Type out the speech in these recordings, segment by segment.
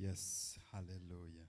Yes, hallelujah.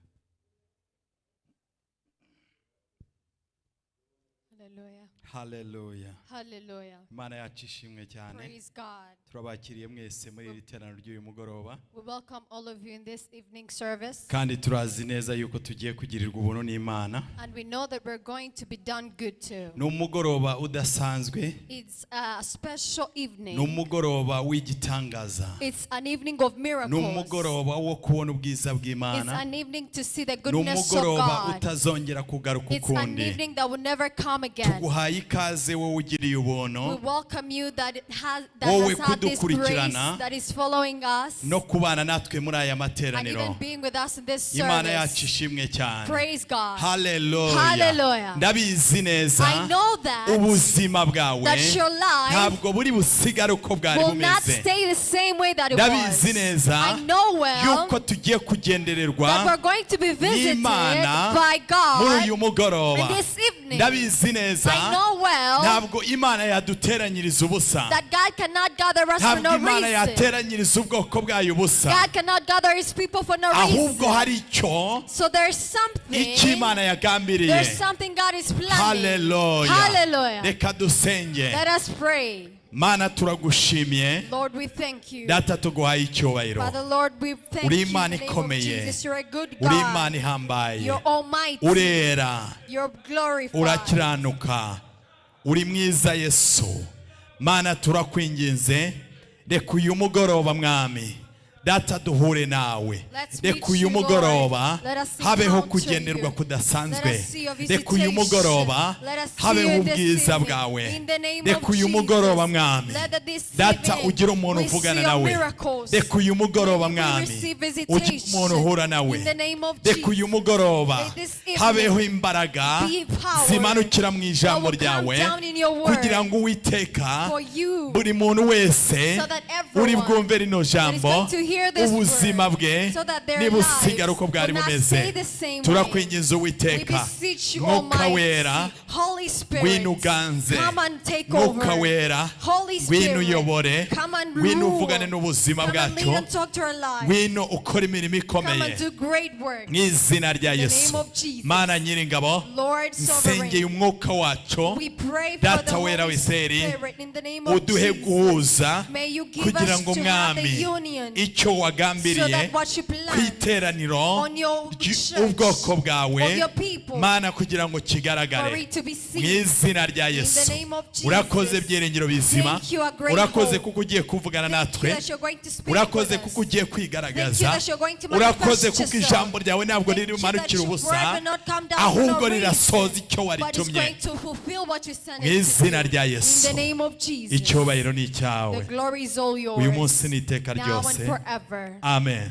Hallelujah. Hallelujah. Hallelujah. Imana yacu ishimwe cyane. Praise God. Turabakiriye mwese muri iri teraniro ry'uyu mugoroba. We welcome all of you in this evening service. Kandi turazi neza yuko tugiye kugirirwa ubuntu n'Imana. And we know that we're going to be done good too. Ni umugoroba udasanzwe. It's a special evening. Ni umugoroba w'igitangaza. It's an evening of miracles. Ni umugoroba wo kubona ubwiza bw'Imana. It's an evening to see the Ni goodness of umugoroba God. utazongera kugaruka It's an ukundi. evening that will never come again. Tuguhaye ikaze wowe ugiriye We ubuntu. welcome you that has Wowe had this grace kudukurikirana. that is following us. No kubana natwe muri aya And materaniro. even being with us in this Imana service. yacu ishimwe cyane. Praise God. Hallelujah. Hallelujah. Ndabizi neza I know that ubuzima bwawe that your life ntabwo buri busigare uko bwari will not bumeze. stay the same way that it Ndabizi was. neza I know well yuko tugiye that kugendererwa we're going to be visited n'Imana by muri God uyu mugoroba. in this evening. Ndabizi neza I know well ntabwo Imana yaduteranyiriza ubusa. that God cannot gather us for Ntabwo no Imana reason. yateranyiriza ubwoko bwayo ubusa. God cannot gather his people for no Ahubwo reason. hari icyo So there's something. icyo Imana yagambiriye. There's something God is planning. Hallelujah. Hallelujah. Reka dusenge. Let us pray. Mana turagushimiye. Lord, we thank you. Data tuguhaye icyubahiro. Father, Lord, we thank Uri you in Imana the name of ikomeye. Jesus. You're a good Uri God. Imana ihambaye. You're almighty. Urera. You're glorified. Urakiranuka. Uri mwiza Yesu. Mana turakwinginze. Reka uyu mugoroba mwami. Data duhure nawe. Reka uyu mugoroba habeho kugenderwa kudasanzwe. Reka uyu mugoroba habeho ubwiza bwawe. Reka uyu mugoroba mwami. Data ugira umuntu uvugana nawe. Reka uyu mugoroba mwami ugira umuntu uhura nawe. Reka uyu mugoroba habeho imbaraga zimanukira mu ijambo ryawe kugira ngo Uwiteka buri muntu wese uri bwumve rino jambo ubuzima bwe nibusigara uko bwari bumeze. Turakwinginze Uwiteka Mwuka wera ngwino uganze. Mwuka wera ngwino uyobore. Ngwino uvugane n'ubuzima bwacu. Ngwino ukora imirimo ikomeye mu izina rya Yesu. Mana nyiringabo nsengeye umwuka wacu. Data wera w'Isirayeli uduhe guhuza kugira ngo mwami icyo wagambiriye kwiteraniro ubwoko bwawe Mana kugira ngo kigaragare mu izina rya Yesu. Urakoze byiringiro bizima. Urakoze kuko ugiye kuvugana natwe. Urakoze kuko ugiye kwigaragaza. Urakoze kuko ijambo ryawe ntabwo riri bumanukire ubusa ahubwo rirasoza icyo waritumye mu izina rya Yesu. Icyubahiro ni icyawe uyu munsi n'iteka ryose. Amen.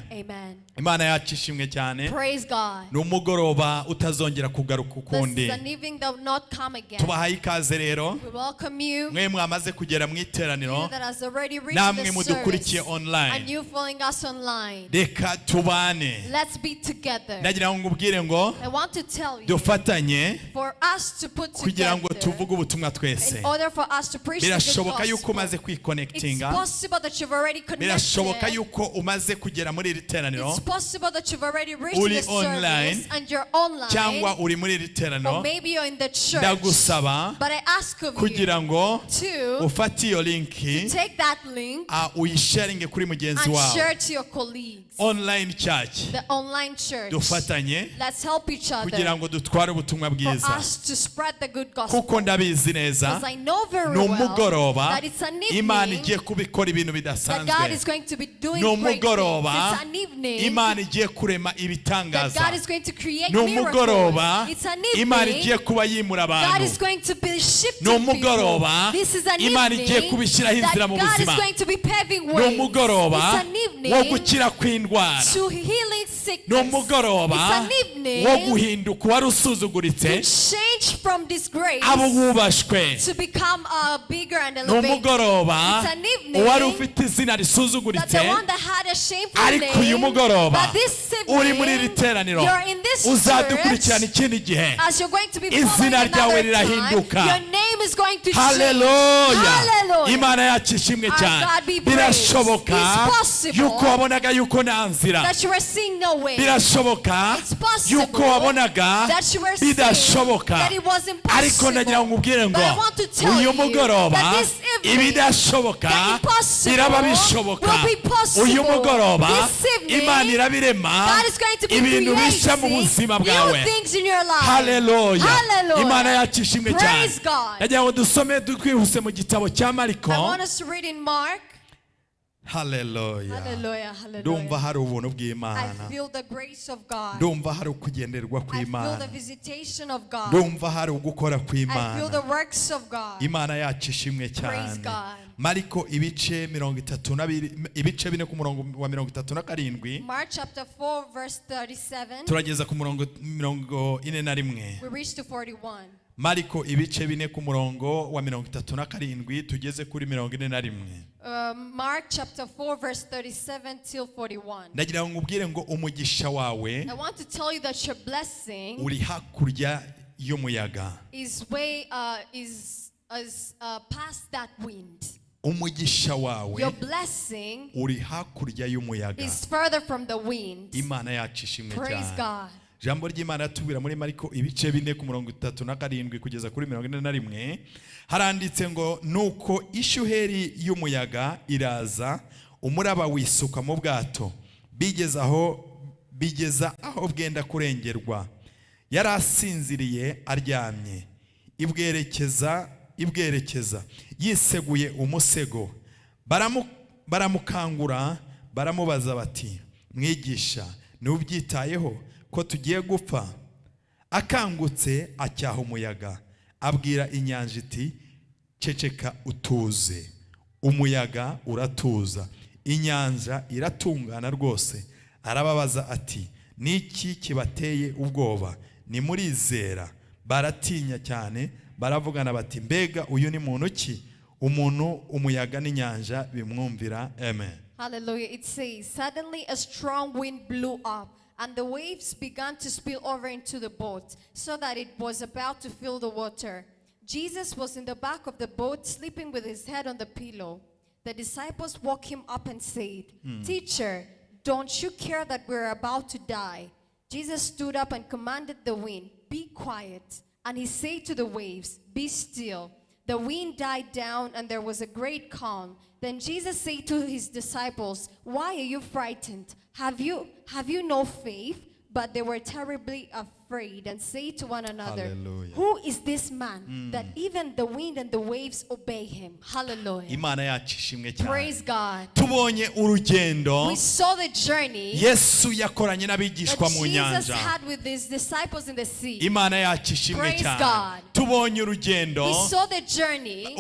Imana yacu ishimwe cyane. Ni umugoroba utazongera kugaruka ukundi. Tubahaye ikaze rero mwe mwamaze kugera mu iteraniro namwe mudukurikiye online. Reka tubane. Ndagira ngo ngubwire ngo dufatanye kugira ngo tuvuge ubutumwa twese. Birashoboka yuko umaze kwiconnectinga. Birashoboka yuko umaze kugera muri iri teraniro. Uri online cyangwa uri muri iri teraniro. Ndagusaba kugira ngo ufate iyo linki uyisharinge kuri mugenzi wawe. Online church. Dufatanye kugira ngo dutware ubutumwa bwiza. Kuko ndabizi neza ni umugoroba Imana igiye kubikora ibintu bidasanzwe. Ni umugoroba Imana igiye kurema ibitangaza. Ni umugoroba Imana igiye kuba yimura abantu. Ni umugoroba Imana igiye kubishyiraho inzira mu buzima. Ni umugoroba wo gukira kw'indwara. Ni umugoroba wo guhinduka uwari usuzuguritse abo wubashwe. Ni umugoroba uwari ufite izina risuzuguritse ariko uyu mugoroba uri muri iri teraniro uzadukurikirana ikindi gihe izina ryawe rirahinduka. Haleluya. Imana yacu ishimwe cyane. Birashoboka yuko wabonaga yuko nta nzira that you were seeing no way. birashoboka It's possible yuko wabonaga that you were seeing bidashoboka that it was ariko ndagira ngo impossible. nkubwire ngo But I want to tell uyu you mugoroba that this evening, ibidashoboka the impossible biraba bishoboka will be possible. uyu mugoroba This evening, Imana irabirema God is going to be ibintu bishya mu creating buzima new bwawe. things in your life. Haleluya. Hallelujah. Imana yacu ishimwe cyane. Praise God. ndagira ngo dusome twihuse mu gitabo cya Mariko. I want us to read in Mark. Haleluya. Hallelujah, ndumva hallelujah. hari ubuntu I bw'Imana. feel the grace of God. ndumva hari ukugenderwa I feel the kw'Imana. visitation of God. ndumva hari ugukora I feel the kw'Imana. works of God. Imana yacu ishimwe Praise cyane. God. Mariko ibice 32 ibice 4 ku murongo wa 37. Mark chapter 4 verse 37. turageza ku murongo 41. We reach to 41. Mariko ibice 4 ku murongo wa 37 tugeze kuri 41. Mark chapter 4 verse 37 till 41. ndagira ngo nkubwire ngo umugisha wawe I want to tell you that your blessing uri hakurya y'umuyaga. is past that wind. umugisha wawe Your blessing uri hakurya y'umuyaga. is further from the wind. Imana yacu ishimwe Praise cyane. God. Jambo ry'Imana tubwira muri Mariko ibice 4 ku murongo 37 kugeza kuri 41 haranditse ngo nuko ishuheri y'umuyaga iraza umuraba wisuka mu bwato bigeza aho bwenda kurengerwa yarasinziriye aryamye ibwerekeza yiseguye umusego baramukangura baramubaza bati mwigisha n'ubyitayeho ko tugiye gupfa. akangutse acyaha umuyaga abwira inyanja iti ceceka utuze. umuyaga uratuza inyanja iratungana rwose. arababaza ati niki kibateye ubwoba nimurizera? baratinya cyane baravugana bati mbega uyu ni muntu ki umuntu umuyaga n'inyanja bimwumvira. Amen. Hallelujah. It says, suddenly a strong wind blew up, and the waves began to spill over into the boat, so that it was about to fill the water. Jesus was in the back of the boat, sleeping with his head on the pillow. The disciples woke him up and said, Teacher, don't you care that we're about to die? Jesus stood up and commanded the wind, Be quiet. And he said to the waves, Be still. The wind died down, and there was a great calm. Then Jesus said to his disciples, Why are you frightened? Have you no faith? But they were terribly afraid and said to one another, Hallelujah. Who is this man that even the wind and the waves obey him? Hallelujah. Imana yacu ishimwe cyane. Praise God. tubonye urugendo We saw the journey Yesu yakoranye n'abigishwa that mu Jesus nyanja. had with his disciples in the sea. Imana yacu ishimwe Praise cyane. God. tubonye urugendo We saw the journey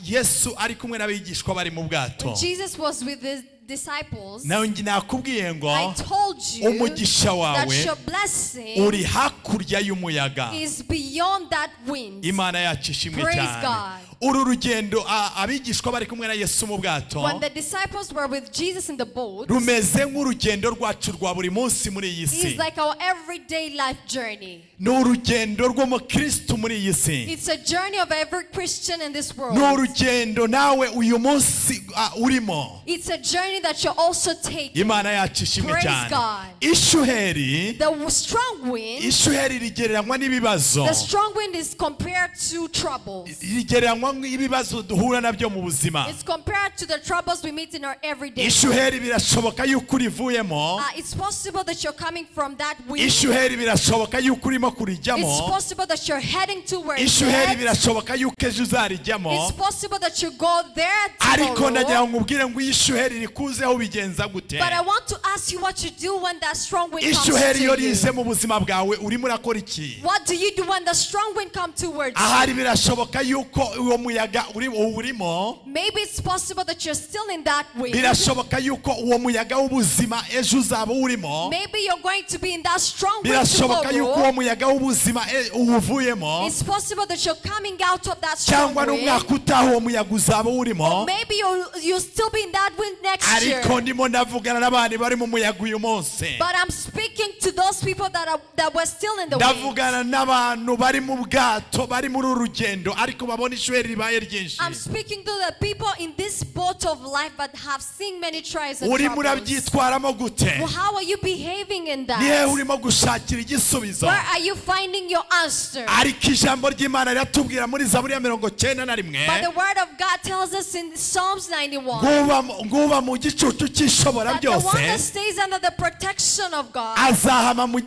Yesu ari kumwe n'abigishwa bari mu bwato. when Jesus was with his disciples. nawe nakubwiye ngo I told you umugisha that wawe your blessing uri hakurya y'umuyaga. is beyond that wind. Imana yacu ishimwe Praise cyane. God. uru rugendo abigishwa bari kumwe na Yesu mu bwato When the disciples were with Jesus in the boat, rumeze nk'urugendo rwacu rwa buri munsi muri iyi si. it's like our everyday life journey. ni urugendo rw'umukristo muri iyi si. It's a journey of every Christian in this world. ni urugendo nawe uyu munsi urimo. It's a journey that you're also taking. Imana yacu ishimwe Praise cyane. God. ishuheri The strong wind, ishuheri rigereranywa n'ibibazo. the strong wind is compared to troubles. rigereranywa nk'ibibazo duhura nabyo mu buzima. It's compared to the troubles we meet in our everyday. ishuheri birashoboka yuko urivuyemo. It's possible that you're coming from that wind. ishuheri birashoboka yuko urimo It's kurijyamo. possible that you're heading towards ishuheri it. birashoboka yuko ejo uzarijyamo. It's possible that you go there ariko ndagira tomorrow. ngo nkubwire ngo iyo ishuheri rikuzeho bigenza gute. But I want to ask you what you do when that strong wind comes ishuheri iyo to you. rize mu buzima bwawe urimo urakora iki? What do you do when the strong wind comes towards ahari you? birashoboka yuko uwo muyaga urimo. Maybe it's possible that you're still in that wind. birashoboka yuko uwo muyaga w'ubuzima ejo uzaba urimo. Maybe you're going to be in that strong wind birashoboka yuko uwo tomorrow. muyaga w'ubuzima uwuvuyemo. It's possible that you're coming out of that strong cyangwa wind. n'umwaka utaha uwo muyaga uzaba urimo. Maybe you'll still be in that wind next year. ariko ndimo ndavugana n'abandi bari mu muyaga uyu munsi. But I'm speaking to those people that were still in the wind. ndavugana n'abantu bari mu bwato bari muri uru rugendo ariko babona ishuheri ribaye ryinshi. I'm speaking to the people in this boat of life but have seen many trials and urimo troubles. urabyitwaramo gute? Well, how are you behaving in ni hehe that? urimo gushakira igisubizo? Where are you finding your answer? ariko ijambo ry'Imana riratubwira muri Zaburi ya 91 But the word of God tells us in Psalms 91 nguba mu gicucu cy'ishobora that the one byose that stays under the protection of God azahama mu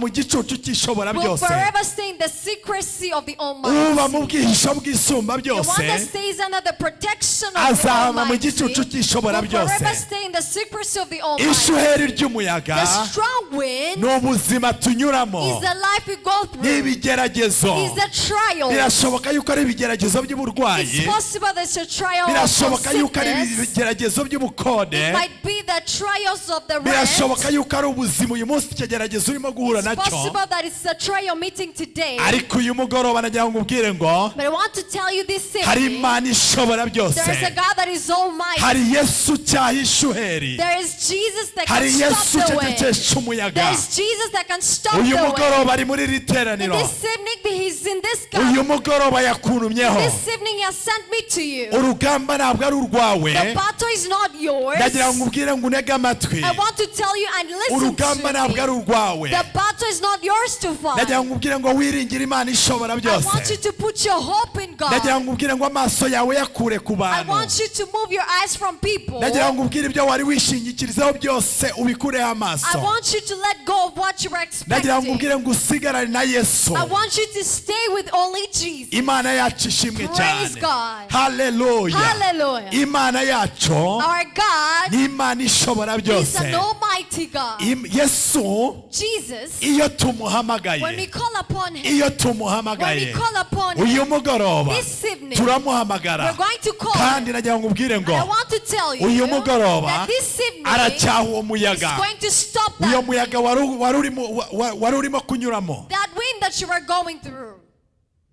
gicucu cy'ishobora will byose. forever stay in the secrecy of the uba mu Almighty. bwihisho bw'isumba The one that byose stays under the protection of the azahama mu Almighty gicucu cy'ishobora will forever byose. stay in the secrecy of the Almighty. ishuheri ry'umuyaga The strong wind ni ubuzima tunyuramo, is the life we go ni through. ibigeragezo. Is the trial. birashoboka yuko ari ibigeragezo It's by'uburwayi, possible there's a trial of birashoboka yuko ari sickness. ibigeragezo by'ubukode, It might be the trials of the rent. birashoboka yuko ari ubuzima uyu munsi ikigeragezo urimo guhura It's nacyo. possible that it's a trial meeting today. ariko uyu mugoroba nagira ngo ubwire ngo But I want to tell you this hari evening, Imana ishobora byose, there is a God that is almighty. hari Yesu cyaha ishuheri, There is Jesus that hari can Yesu stop the wind. ucecekesha umuyaga. There is Jesus that can stop uyu the wind. mugoroba ari muri iri And teraniro, this evening he's in this uyu God. mugoroba yakuntumyeho. This evening he has sent me to you. urugamba ntabwo ari urwawe, The battle is not yours. ndagira ngo ubwire ngo unege amatwi. I want to tell you and listen urugamba ntabwo ari to me. urwawe, The battle is not yours to ndagira fight. ngo ubwire ngo wiringire Imana ishobora I want you byose. to put your hope in ndagira God. ngo ubwire ngo amaso yawe yakure ku I bantu, want you to move your eyes from people. ndagira ngo ubwire ibyo wari wishingikirizaho byose ubikureho I amaso, want you to let go of what you were ndagira ngo expecting. ubwire ngo usigarane na Yesu. I want you to stay with only Jesus. Imana yacu ishimwe Praise cyane, God. haleluya. Hallelujah. Imana yacu Our God ni Imana ishobora is byose. an almighty God. Yesu Jesus, iyo when we tumuhamagaye, call upon him, iyo when we tumuhamagaye call upon uyu him, mugoroba this evening, turamuhamagara, we're going to call kandi him. nagira ngo ubwire And I ngo want to tell you uyu mugoroba that this evening aracyaha uwo is muyaga, going to stop uyo that muyaga wari urimo kunyuramo. that wind that you were going through.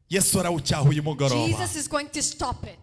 Yesu arawucyaha uyu mugoroba. Jesus is going to stop it.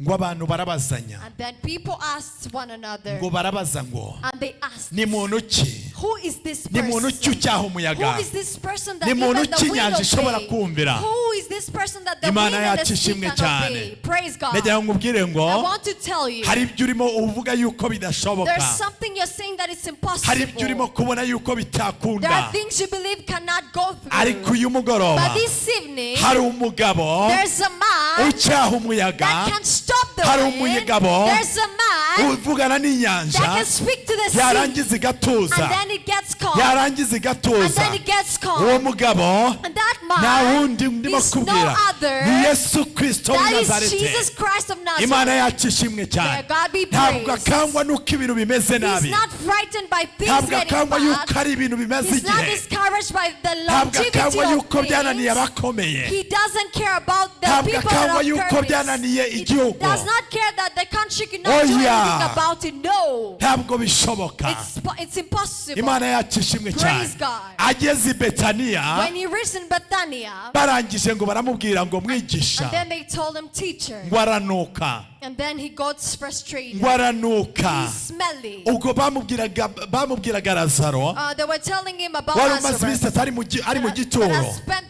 ngo abantu barabazanya, And then people asked one another, ngo barabaza ngo and they asked, ni muntu ki, who is this ni muntu ki person? ucyaha umuyaga, Who is this person that ni even muntu the ki wind inyanja ishobora obey? kumvira. Who is this person that the wind Imana and the yacu sea ishimwe can cyane. obey? Praise God. ndagira ngo ubwire I ngo want to tell you, hari ibyo urimo uvuga yuko bidashoboka, there's something you're saying that it's hari ibyo urimo impossible. kubona yuko There bitakunda, are things you believe cannot go ariko through. uyu mugoroba But this evening, hari umugabo there's a man ucyaha umuyaga, that can stop the hari wind. umugabo There's a man uvugana that n'inyanja, can speak to the sea. yarangiza igatuza, And then it gets calm. yarangiza And igatuza. then it gets calm. uwo mugabo And that nta man wundi ndimo is no kubwira, other ni Yesu Kristo w'i that is Nazareti. Jesus Christ of Imana Nazareth. yacu ishimwe cyane, May God be ntabwo praised. akangwa n'uko ibintu bimeze He's nabi, not frightened by things ntabwo getting akangwa yuko bad. ari ibintu bimeze He's not igihe, discouraged by the ntabwo longevity akangwa of yuko byananiye things. abakomeye, He doesn't care about the ntabwo people that akangwa have yuko purpose. byananiye He igihugu, does not care that the country cannot Oh, do yeah. anything about it. No. ntabwo bishoboka. It's impossible. Imana yacu ishimwe cyane. Praise God. ageze i Betaniya, When he reached in Bethania, barangije ngo baramubwira ngo mwigisha, and then they told him, teacher. ngo aranuka, And then he got frustrated. ngo aranuka. He's smelly. ubwo bamubwiraga Lazaro They were telling him about wari umaze iminsi Lazarus. atari ari mu That gituro, has spent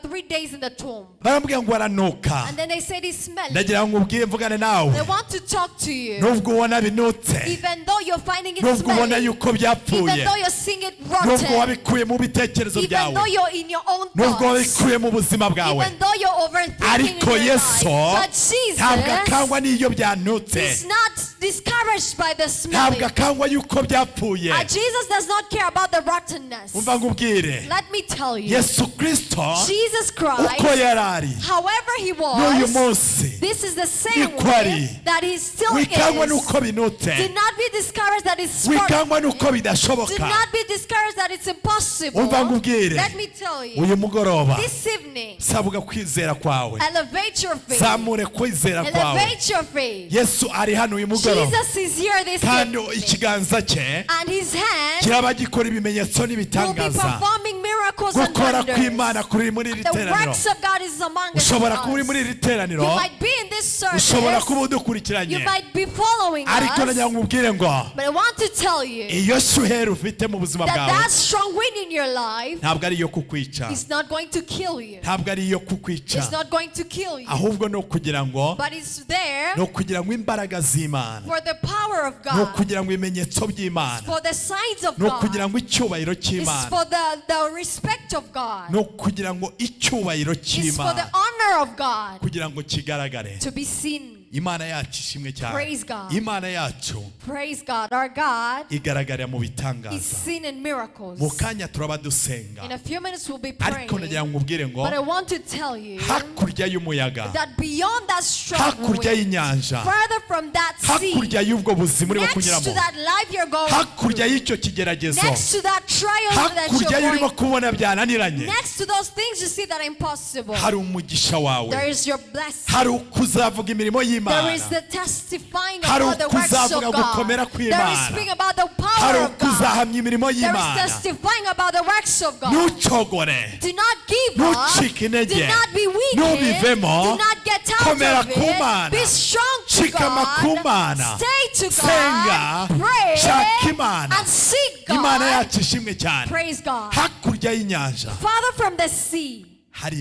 three days in the tomb. baramubwira ngo aranuka. And then they said he's smelly. ndagira ngo ubwire mvugane nawe, They want to talk to you. nubwo ubona binutse, Even though you're finding it nubwo ubona smelly. yuko Even byapfuye, though you're seeing it nubwo rotten. wabikuye mu bitekerezo Even byawe, though you're in your own nubwo thoughts. wabikuye mu buzima bwawe, Even though you're overthinking ariko in your Yesu life. But ntabwo Jesus akangwa n'iyo byanutse, is not discouraged by the ntabwo smelling. akangwa yuko byapfuye. Jesus does not care about the rottenness. umva ngubwire, Let me tell you. Yesu Kristo Jesus Christ, uko yari ari however he n'uyu was, munsi, this is the same niko ari. way that he still wikangwa is. n'uko binutse, Do not be discouraged that it's wikangwa n'uko Do bidashoboka. not be discouraged that it's impossible. umva ngubwire, Let me tell you. uyu mugoroba This evening, sabuga kwizera kwawe, elevate your faith. zamure kwizera kwawe. Elevate your faith. Yesu ari hano uyu mugoroba, joro Jesus is here this kandi evening. ikiganza cye And his hand kiraba gikora ibimenyetso will be n'ibitangaza performing miracles and gukora wonders. kw'Imana kuri muri iri The teraniro works of God is among us. ushobora kuba uri muri iri You teraniro might be in this ushobora kuba service. udukurikiranye You might be following ariko us. nagira ngo nkubwire ngo But I want to tell you iyo shuheri ufite mu buzima that bwawe that strong wind in your life ntabwo ari iyo kukwica is not going to kill you. ntabwo ari iyo kukwica It's not going to kill you. ahubwo ni ukugira ngo But it's there ni ukugira ngo imbaraga z'Imana for the power of ni God, ukugira ngo ibimenyetso by'Imana for the signs of ni God, ukugira ngo icyubahiro it's cy'Imana for the respect of God, ni ukugira ngo icyubahiro it's for the cy'Imana honor of God kugira ngo kigaragare. to be seen. Imana yacu ishimwe cyane. Praise God. Imana yacu Praise God. Our God igaragarira mu is bitangaza. seen in miracles. Mu kanya turaba dusenga In a few minutes we'll be praying. ariko nagira ngo nkubwire ngo But I want to tell you hakurya y'umuyaga that beyond that strong hakurya wind, y'inyanja further from that sea, hakurya y'ubwo buzima urimo next to kunyuramo that life you're going hakurya through, y'icyo kigeragezo next to that trial that hakurya you're y'urimo going kubona byananiranye next to those things you see that are impossible, hari umugisha wawe there is your blessing. hari ukuzavuga imirimo There y'Imana is the testifying hari about the works of ukuzavuga God. gukomera There is kw'Imana speaking about the hari power of God. ukuzahamya imirimo There is y'Imana testifying about the works of God. ntucogore Do not give up. ntucike Do intege not be weak. ntubivemo Do not get out komera of ku it. Mana Be strong to shikama ku God. Mana Stay to senga God. Pray shaka Imana and seek Imana God. yacu ishimwe cyane Praise God. hakurya y'inyanja Father, from the sea, hari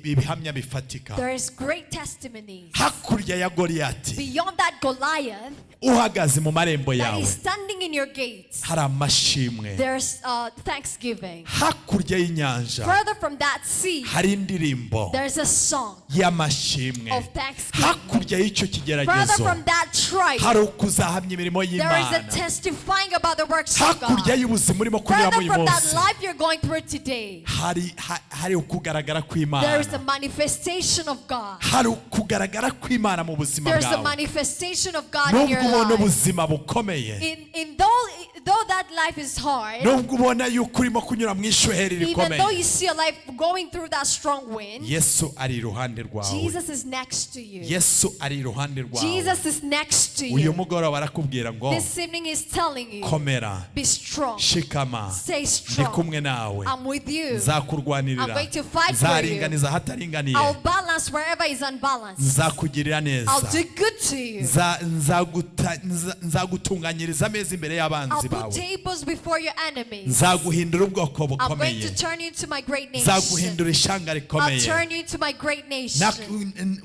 ibihamya bifatika there is great testimonies. hakurya ya Goliyati Beyond that Goliath uhagaze mu marembo that yawe is standing in your gates, hari amashimwe there's thanksgiving. hakurya y'inyanja Further from that sea, hari indirimbo there's a song y'amashimwe of thanksgiving. hakurya y'icyo Further kigeragezo from that trial, hari ukuzahamya imirimo there is a y'Imana testifying about the works of hakurya God. y'ubuzima urimo kunyuramo Further uyu from that munsi life you're going through today, hari ukugaragara there is a kw'Imana manifestation of God. hari ukugaragara kw'Imana mu buzima There's a bwawe manifestation of God in your nubwo ubona life. ubuzima bukomeye In though that life is hard, nubwo ubona yuko urimo kunyura mu ishuheri even though rikomeye you see a life going through that strong wind, Yesu ari iruhande rwawe Jesus is next to you. Yesu ari iruhande rwawe Jesus is next to uyu you. mugoroba arakubwira ngo This evening is telling you, komera be strong. shikama Stay ndi strong. kumwe nawe I'm with you. I'm nzakurwanirira going to fight for you. nzaringaniza ahataringaniye I'll balance wherever is unbalanced. nzakugirira neza I'll do good to you. nzagutunganyiriza ameza imbere I'll y'abanzi put bawe tables before your enemies. nzaguhindura ubwoko I'm going bukomeye to turn you into my great nation. nzaguhindura ishanga I'll rikomeye turn you into my great nation.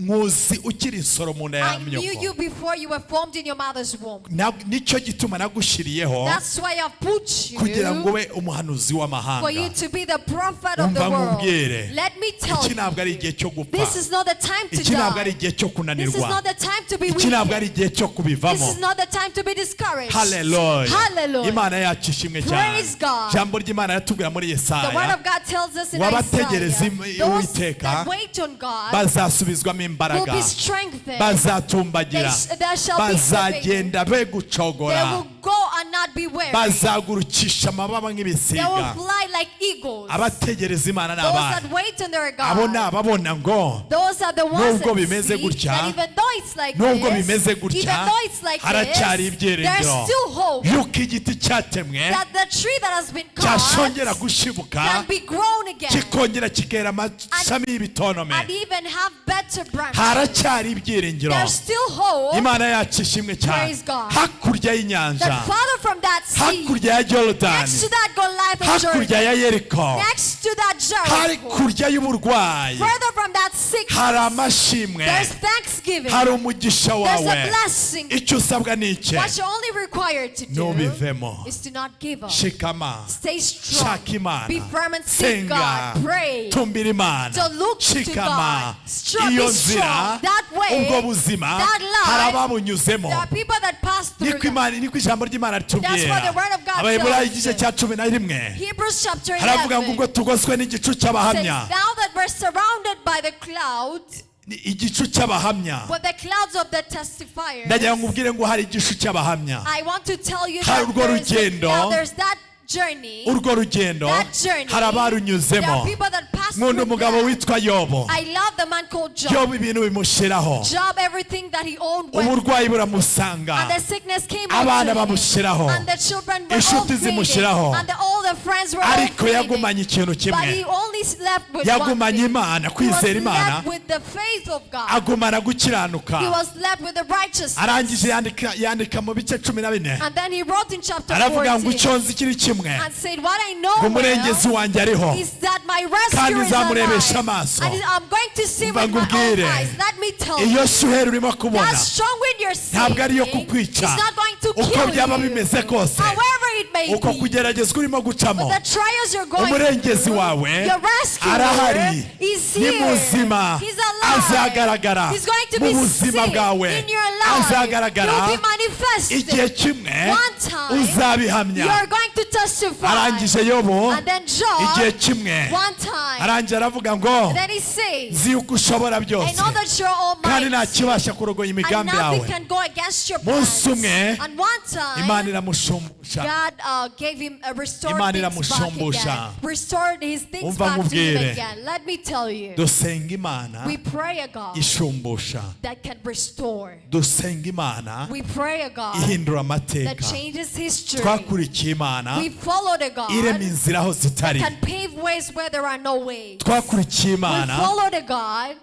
nkuzi ukiri insoro mu nda ya I knew you myoko before you were formed in your mother's womb. nicyo gituma nagushyiriyeho That's why I've put you kugira ngo ube umuhanuzi for you w'amahanga to be the prophet of the umva world. nkubwire Let me tell iki ntabwo ari you, igihe cyo gupfa this is not the time to iki ntabwo ari die. igihe cyo This is kunanirwa not the time to be iki ntabwo ari weak. igihe cyo This kubivamo is not the time to be discouraged. haleluya Hallelujah. imana yacu ishimwe cyane Praise God. ijambo ry'imana yatubwira muri The word Yesaya of God tells us in wabategereza Isaiah, those Uwiteka that wait on God bazasubizwamo will imbaraga be strengthened. bazatumbagira They shall be bazagenda They begucogora will go and not be weary. bazagurukisha amababa They will nk'ibisiga fly like eagles. abategereza imana ni Those abana that wait on their abo ni God. ababona ngo Those are the ones Nubwo that bimeze see gutya, that even though it's like nubwo this, bimeze even gutya though it's like haracyari this, there's ibyiringiro still hope yuko igiti cyatemwe that the tree that has been cyashongera cut gushibuka can be grown again kikongera kikera amashami y'ibitonome and even have better branches. haracyari ibyiringiro There's still hope imana yacu ishimwe cyane Praise God. hakurya y'inyanja that farther from that sea, hakurya ya Yorodani next to that Goliath of hakurya ya Jordan, Yeriko next to that Jericho, hakurya y'uburwayi further from that sickness, hari amashimwe there's thanksgiving, hari umugisha there's wawe a blessing. icyo usabwa ni iki What you're only required to do ntubivemo is to not give up. shikama Stay strong. shaka imana Be firm and seek senga God. Pray. tumbira imana So look to shikama God. Strong, iyo be strong. nzira That way, ubwo buzima that life, hari ababunyuzemo there are people that pass through niko that. imana niko ijambo ry'imana That's what ritubwira the word of God abaheburayo tells igice us. cya 11 Hebrews chapter 11 haravuga ngo ubwo tugoswe n'igicu says, cy'abahamya now that we're surrounded by the clouds, igicu cy'abahamya with the clouds of the testifiers, ndagira ngo ubwire ngo hari igicu cy'abahamya I want to tell you Hari that urwo there's, rugendo, now there's that journey, urwo rugendo that journey, hari there abarunyuzemo are people that pass nkunda through umugabo that. witwa Yobo I love another man called Job. Job ibintu bimushiraho, Job, everything that he owned went uburwayi and buramusanga, the sickness came abana unto him, bamushiraho, and the children were all inshuti fading, zimushiraho, and all the friends were all ariko fading. yagumanye ikintu But kimwe, he only left with one yagumanye thing. Imana, He was kwizera Imana, left with the faith of God. agumana He gukiranuka. was left with the righteousness. Arangije yandika mu bice 14, And then he wrote in chapter aravuga ngo 14 icyo nzi kiri kimwe, and said, what I know ngo umurengezi well wanjye ariho, is that my kandi rescuer is nzamurebesha alive. amaso. And I'm going to see Umva with my own nkubwire, eyes. Let me tell iyo you, shuheri urimo kubona that strong wind you're ntabwo ariyo seeing is kukwica, not going to uko kill byaba you. bimeze kose, However it may uko be, kugeragezwa urimo gucamo, the trials you're going umurengezi through, wawe your rescuer arahari, is ni here. muzima, He's alive. azagaragara He's going to mu be buzima seen bwawe, in your life. azagaragara You'll be manifested. igihe kimwe, One time, uzabihamya. you're going to testify. Arangije Yobu And then Job, igihe kimwe, one time, arangije aravuga ngo and then he says, nzi yuko ushobora I byose, know that you're kandi nta almighty, kibasha kurogoya and imigambi nothing yawe. can go against your Munsi plans. umwe, And one time, Imana iramushumbusha. God gave him a restored Imana things back iramushumbusha. again. Restored his things Umva back to him nkubwire, again. Let me tell you, dusenga Imana we pray a God ishumbusha, that can restore. dusenga Imana We pray a God ihindura that amateka. changes history. Twakurikiye Imana We followed a God irema inzira aho that zitari. can pave ways where there are no ways. Twakurikiye We Imana followed a God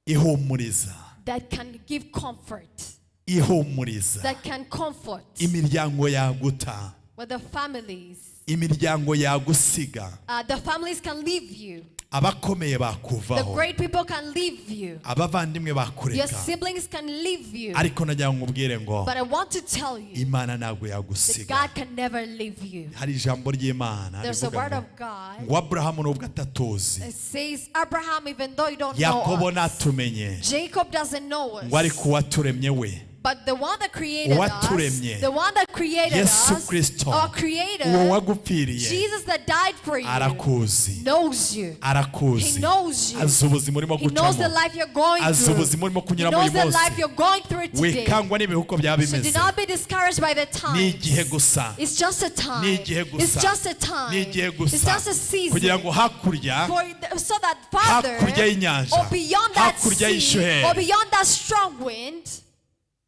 ihumuriza, that can give comfort, ihumuriza that can comfort imiryango yaguta, with the families. imiryango yagusiga, The families can leave you. abakomeye The bakuvaho, great people can leave you. abavandimwe Your bakureka. siblings can leave you. Ariko nagira ngo nkubwire ngo But I want to tell you Imana ntabwo that yagusiga. God can never leave you. Hari ijambo ry'Imana There's a rivuga word ngo of God. ngo Aburahamu nubwo atatuzi, It says, Abraham, even though you don't know Yakobo us, natumenye, Jacob doesn't know ngo ariko us, uwaturemye we, but the one that created us, Uwaturemye, the one that created Yesu us, Kristo, our uwo creator, wagupfiriye, Jesus that died for you, arakuzi, knows you. He arakuzi, knows you. azi ubuzima urimo He knows the gucamo, life you're going azi through. ubuzima urimo He kunyuramo knows uyu the life munsi. you're going through today. Wikangwa n'ibihe uko byaba So do bimeze, not be discouraged by the ni time. igihe gusa, It's just a time. ni igihe It's gusa, just a ni time. igihe It's gusa, just a season. kugira ngo hakurya, So that Father, hakurya y'inyanja, or beyond that hakurya sea, y'ishuheri, or beyond that strong wind,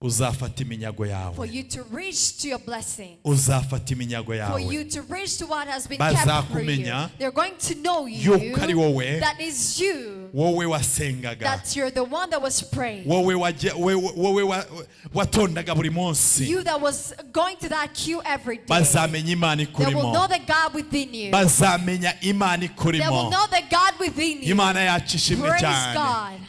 uzafata iminyago for yawe, you to reach to your blessing. uzafata iminyago For yawe, you to reach to what has been kept for you. bazakumenya They're going to know you. yuko ari wowe, That is you. wowe wasengaga, That you're the one that was praying. wowe watondaga buri munsi. You that was going to that queue every day. Bazamenya Imana They will ikurimo, know the God within you. bazamenya Imana They will ikurimo. know the God within you. Imana yacu ishimwe Praise cyane. God.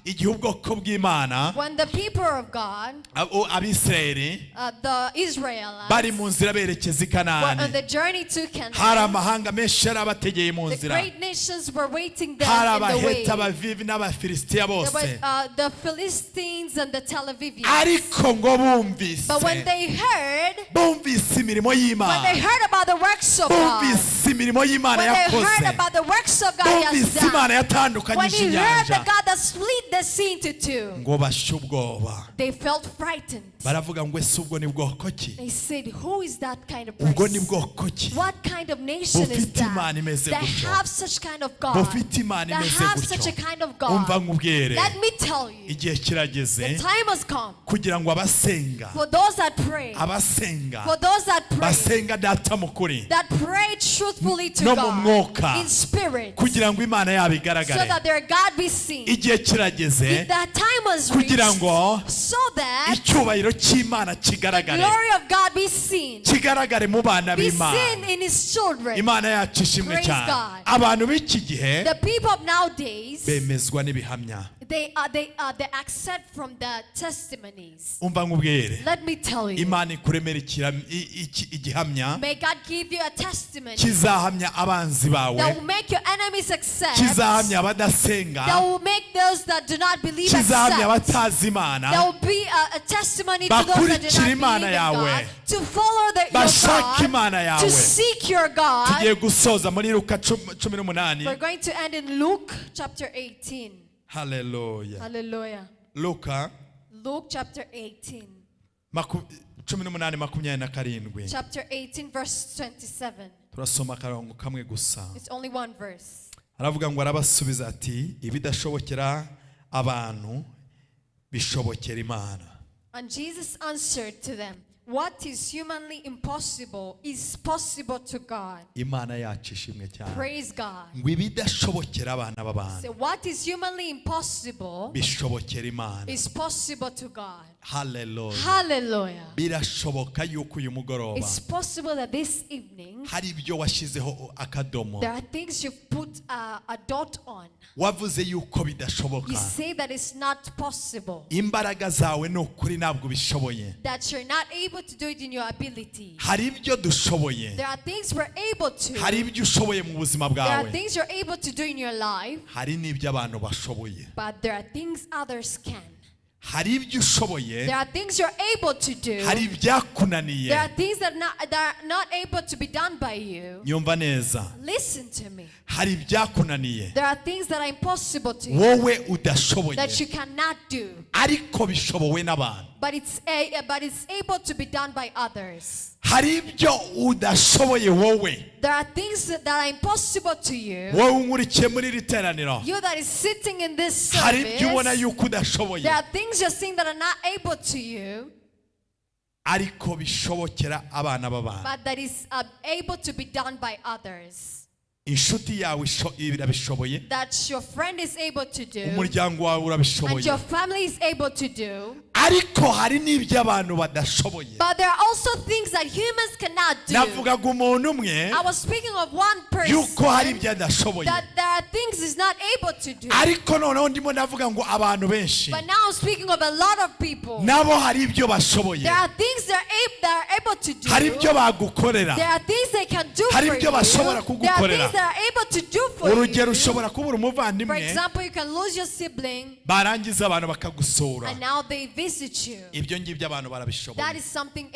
Igihe ubwoko bw'Imana, When the people of God, Abisirayeli the Israelites, bari mu nzira berekeza i were on Kanani, the journey to hari Canaan, amahanga menshi yari abategeye mu the nzira, great nations were waiting there hari in the way. Abaheta, Abavivi n'Abafilisitiya There was bose, the Philistines and the Tel Avivians. ariko ngo But when they heard, bumvise imirimo when they y'Imana, heard about the works of God, bumvise imirimo y'Imana when they heard yakoze, about the works of God He has bumvise Imana done, when yatandukanyije He heard the inyanja, God that split the sea into two, ngo bashe ubwoba, they felt frightened. baravuga ngo ese ubwo ni bwoko ki, They said, who is that kind of ubwo ni person? bwoko ki, What kind of nation is bufite Imana that? imeze That gutyo, have such kind of God. bufite Imana That imeze have such a gutyo. kind of Umva God. nkubwire, Let me tell you, igihe kirageze the time has come kugira ngo abasenga, for those that pray, abasenga for those that pray, basenga data mukuri that pray truthfully to no mu God mwuka, in spirit, kugira ngo Imana yabo so igaragare. that their God be seen. Igihe kirageze That time was kugira reached, ngo so that icyubahiro cy'Imana the kigaragare, glory of God be seen, kigaragare mu bana be b'Imana. seen in His children. Imana yacu ishimwe Praise cyane. God. Abantu b'iki gihe The people of nowadays, bemezwa n'ibihamya. they accept from the testimonies. Umva nkubwire, Let me tell you, Imana ikuremera igihamya may God give you a testimony kizahamya abanzi that bawe, will make your enemies accept, kizahamya that abadasenga, will make those that do not believe kizahamya accept. abatazi Imana, There will be a testimony to those that do not bakurikira believe Imana in yawe, God, to follow your bashaka Imana God, yawe. to seek your God. Tugiye gusoza muri Luka 18. We're going to end in Luke chapter 18. Hallelujah. Hallelujah. Luka Luke chapter 18. 18:27. Chapter 18 verse 27. Turasoma akarongo kamwe gusa. It's only one verse. aravuga ngo arabasubiza ati ibidashobokera abantu bishobokera Imana. And Jesus answered to them, what is humanly impossible is possible to God. Imana yacu ishimwe cyane. Praise God. Ngo ibidashobokera abana So b'abantu what is humanly impossible bishobokera Imana. is possible to God. Hallelujah. Hallelujah. Birashoboka yuko uyu mugoroba It's possible that this evening hari ibyo washizeho akadomo. there are things you've put a dot on. Wavuze yuko You bidashoboka. say that it's not possible. Imbaraga zawe ni ukuri ntabwo bishoboye. That you're not able to do it in your ability. Hari ibyo dushoboye. There are things we're able to. Hari ibyo ushoboye mu buzima There are bwawe. things you're able to do in your life. Hari n'ibyo abantu bashoboye. But there are things others can. Hari ibyo ushoboye. There are things you're able to do. Hari ibyakunaniye. There are things that are not able to be done by you. Nyumva neza. Listen to me. Hari ibyakunaniye. There are things that are impossible to you Wowe udashoboye. that you cannot do. Ariko bishobowe n'abantu. But it's able to be done by others. Hari ibyo udashoboye wowe. There are things that are impossible to you. Wowe unkurikiye muri iri teraniro. You that is sitting in this Hari ibyo ubona service. yuko udashoboye. There are things you're seeing that are not able to you. Ariko bishobokera abana b'abantu. But that is able to be done by others. Inshuti yawe irabishoboye. That your friend is able to do. Umuryango wawe And urabishoboye. your family is able to do. Ariko hari n'ibyo abantu badashoboye. But there are also things that humans cannot do. Navugaga umuntu umwe I was speaking of one person. yuko hari ibyo adashoboye. That there are things he's not able to do. Ariko noneho ndimo navuga ngo abantu benshi But now I'm speaking of a lot of people. nabo hari ibyo bashoboye. There are things they're able to do. Hari ibyo bagukorera. There are things they can do Hari for ibyo you. bashobora There are kugukorera. things that are able to do for Urugero you. ushobora kubura For umuvandimwe example, you can lose your sibling barangiza abantu bakagusura. and now they visit you. Ibyo ngibyo abantu That barabishoboye. is something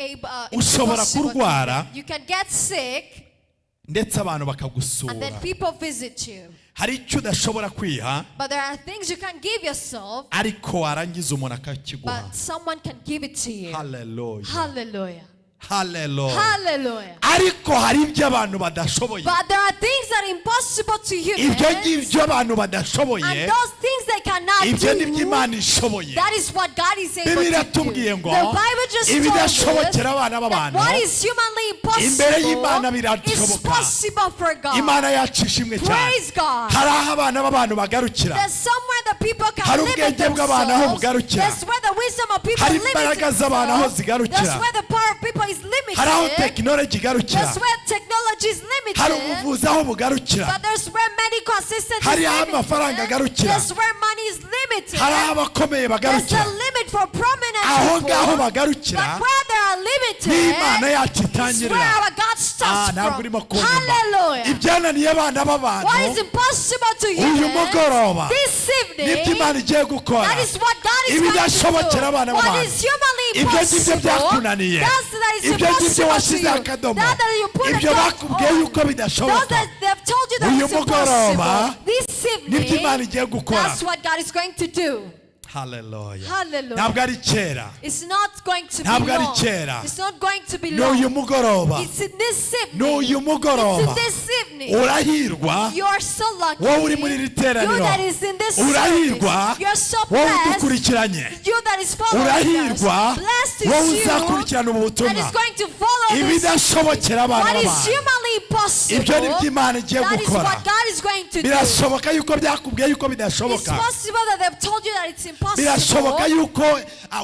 Ushobora impossible to kurwara. do. You can get sick Ndetse abantu and bakagusura. then people visit you. Hari icyo udashobora kwiha But there are things you can give yourself, ariko warangiza umuntu akakiguha. but someone can give it to you. Hallelujah. Hallelujah. Hallelujah. Hallelujah. Ariko hari ibyo abantu badashoboye. But there are things that are impossible to Ibyo humans, ngibyo abantu badashoboye. and those things they cannot Ibyo ni byo do, Imana ishoboye. that is what God is able Bibiliya to do. tubwiye The ngo Bible just told us ibidashobokera abana that b'abantu what is humanly imbere y'Imana impossible is birashoboka. possible for God. Imana yacu ishimwe cyane. Praise God. Hari aho abana b'abantu bagarukira. There's somewhere that people can Hari limit ubwenge bw'abantu aho themselves. bugarukira. That's where the wisdom of people Hari limits imbaraga z'abantu aho themselves. zigarukira. That's where the power of people is Hari aho limited. tekinoloji igarukira. That's where technology is Hari limited. ubuvuzi aho bugarukira. But there's where medical assistance is Hari aho limited. amafaranga agarukira. That's where money is limited. Hari aho abakomeye There's bagarukira. a limit for prominent Aho people. ngaho bagarukira. But where they are limited, n'Imana yacu is where itangirira. our God starts Ntabwo urimo from. kunyumva. Hallelujah. Ibyananiye abana What is b'abantu impossible to uyu humans mugoroba this nibyo evening, Imana igiye gukora. that is what God is going to Ibidashobokera do. abana What b'abantu. is humanly Ibyo ngibyo impossible, byakunaniye. that is Ibyo ngibyo impossible to washyizeho you. akadomo. That you put a Ibyo dot bakubwiye on. yuko Those bidashoboka. that they've told you that Uyu it's mugoroba impossible, this nibyo Imana evening, igiye gukora. that's what God is going to do. Hallelujah. Hallelujah. Ntabwo ari kera. It's not going to be Ntabwo ari long. kera. It's not going to be N'uyu long. mugoroba. It's in this evening. N'uyu It's mugoroba. in this evening. Urahirwa. You're so lucky. Wowe uri muri iri teraniro. You that is in this Urahirwa. service. You're so Wowe blessed. udukurikiranye. You that is following us. Urahirwa. Blessed Wowe is you uzakurikirana ubu that butumwa. is going to follow this. Ibidashobokera abana What is b'abantu. humanly impossible, Ibyo ni byo Imana igiye that is gukora. what God is going to do. Birashoboka yuko byakubwiye yuko It's bidashoboka. possible that they've told you that it's impossible. Birashoboka yuko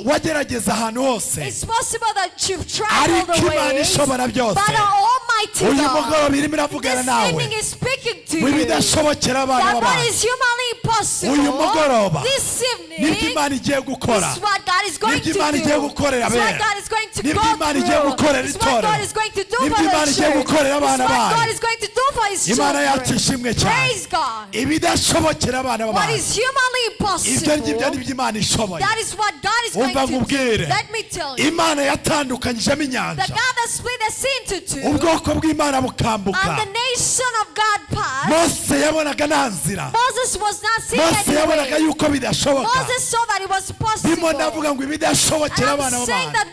wagerageza ahantu hose. It's possible that you've traveled Ariko the Imana ways, ishobora byose. but our Almighty Uyu God mugoroba irimo iravugana this nawe. evening is speaking to you. Ibidashobokera abana That what b'abantu. is humanly impossible Uyu mugoroba this nibyo evening Imana igiye gukora. is what God is going to Nibyo Imana do. igiye gukorera It's what abera. God is going to Nibyo go Imana igiye through. gukorera It's what itorero. God is going to do Nibyo for Imana the igiye church. gukorera It's abana what bayo. God is going to do for His Imana yacu children. ishimwe cyane. Praise God. Ibidashobokera abana What b'abantu. is humanly Ibyo impossible, ngibyo nibyo Imana ishoboye. that is what God is going Umva to do. nkubwire. Let me tell you. Imana yatandukanyijemo The inyanja. God that split the sea into two, Ubwoko bw'Imana bukambuka. and the nation of God passed. Mose yabonaga nta nzira. Moses was not sing Mose yabonaga anyway. yuko bidashoboka. Moses saw that it was possible. Ndimo ndavuga ngo And ibidashobokera I'm abana saying b'abantu. that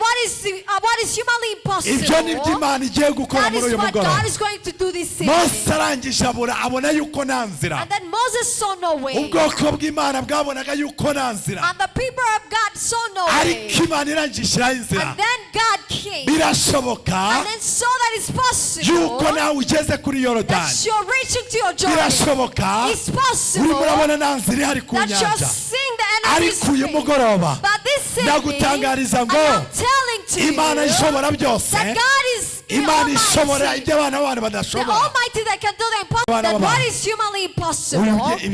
what is humanly Ibyo ni impossible, Imana igiye gukora that muri is uyu what mugoroba. God is going to do this Mose evening. arangije abona yuko nta nzira. And then Moses saw no way. Ubwoko bw'Imana bwabonaga yuko nta nzira. And the people of God saw no way. Ariko Imana irangije ishyiraho inzira. And then God came. Birashoboka And then saw that it's possible. yuko nawe ugeze kuri Yorodani. That you're reaching to your Jordan. Birashoboka It's possible. urimo urabona nta nzira ihari ku That you're nyanja. seeing the enemy's Ariko uyu face. mugoroba But this evening, ndagutangariza ngo I'm telling to Imana you ishobora byose. that God is the Imana ishobora Almighty. ibyo abana b'abantu The badashobora. Almighty that can do the impossible. Abana That b'abantu. what is humanly impossible,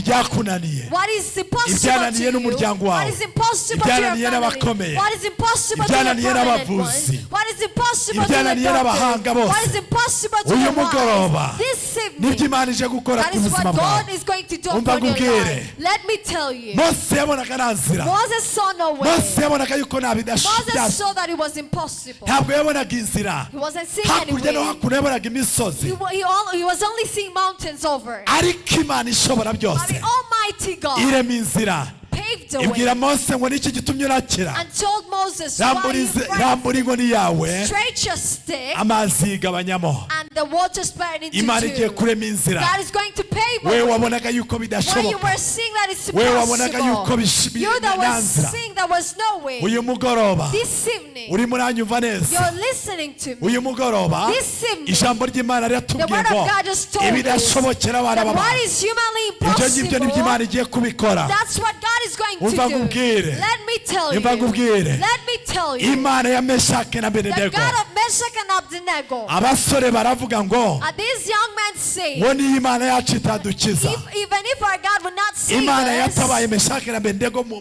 Ibyakunaniye. what is impossible Ibyananiye to you, n'umuryango wawe. what is impossible to your Ibyananiye family, n'abakomeye. what is impossible to your Ibyananiye prominent n'abavuzi. ones, what is impossible to the Ibyananiye n'abahanga doctors, bose. what is impossible to Uyu the mugoroba wise. This nibyo evening, Imana ije gukora that ku is buzima what God bwawe. is going to do Umva upon your nkubwire. life. Let me tell you, Mose yabonaga nta nzira. Moses saw no way. Mose yabonaga yuko nta Moses bidashoboka. saw that it was impossible. Ntabwo yabonaga inzira. He wasn't seeing Hakurya no any way. hakuno yabonaga imisozi. He was only seeing mountains over. Ariko Imana ishobora But byose the Almighty God irema inzira. paved the way Ibwira Mose ngo niki gitumye urakira. and told Moses, why you frightened? Rambura inkoni yawe Straight your stick amazi yigabanyamo. and the water spread into Imana igiye two. kurema inzira. God is going to pave a Wewe way. wabonaga yuko Where you bidashoboka. were seeing that it's Wewe wabonaga yuko impossible. You that nta was nzira. seeing there was no way. Uyu mugoroba This evening, urimo uranyumva neza. you're listening to me. Uyu mugoroba This evening, ijambo ry'Imana the riratubwiye word ngo of God just told us ibidashobokera abana that what b'abantu. is humanly Ibyo ngibyo nibyo impossible, Imana igiye kubikora. that's what God is going to Umva do. nkubwire. Let me tell you. Umva nkubwire. Let me tell you. Imana ya Meshake na The Abednego. God of Meshach and Abednego. Abasore baravuga ngo And these young men say, ngo niyo Imana yacu itadukiza. even if our God would not save Imana us, yatabaye Meshake na Abednego mu